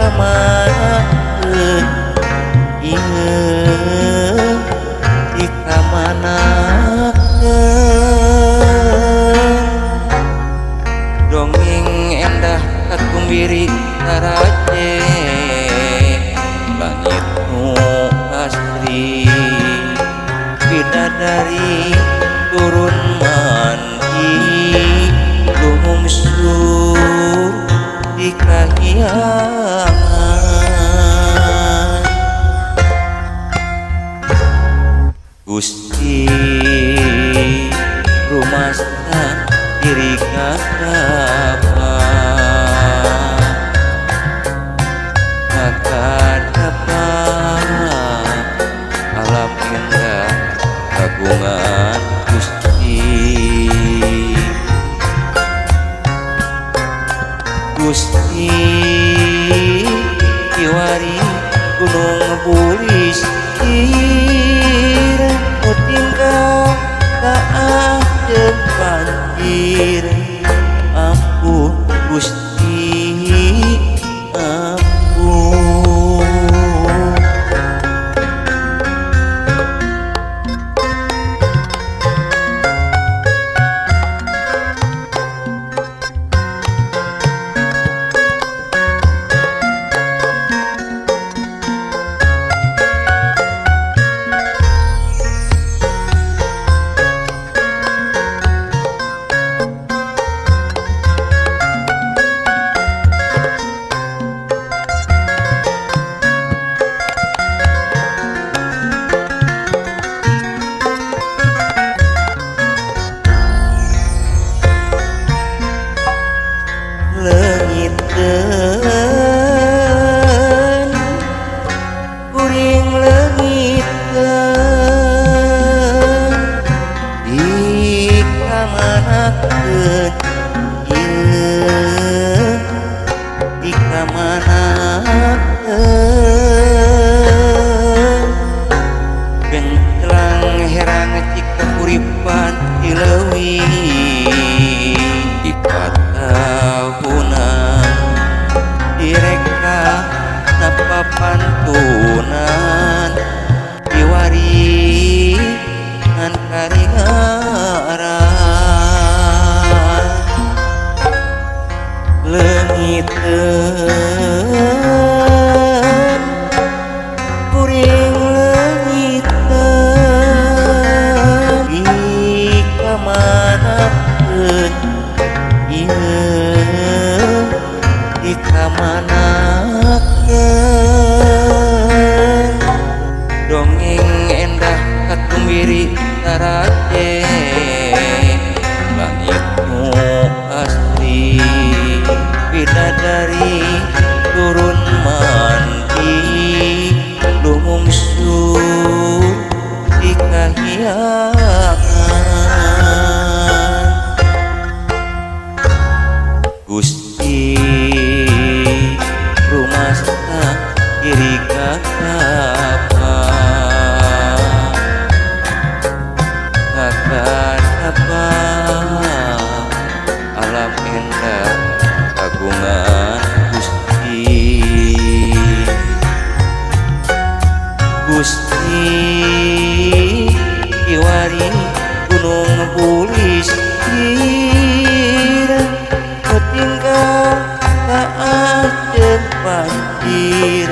kamanakeun ieu di kamanakeun dongeng endah katumbiri taraje langit nu asri bidadari turun mandi lumsur di kahyangan Gusti rumasta diri kadapa ngakadapa alam indah kagungan Gusti Gusti kiwari gunung bulis tinggal kaadem banjir ampun Gusti ampun leungiteun kuring leungiteun di kamanakeun ieu di kamanakeun bengkelang herang cika kuripan di leuwih di patahunan direka napa pantunan diwari ngan karingaran leungiteun kuring leungiteun di kamanakeun ieu di kamanakeun dongeng endah katumbiri taraje langit nu asri bidadari turun mandi lumsur di kahyangan Gusti rumasta diri kadapa ngakadapa alam endah kagungan Gusti Gusti kiwari gunung bulis tinggal kaadem banjir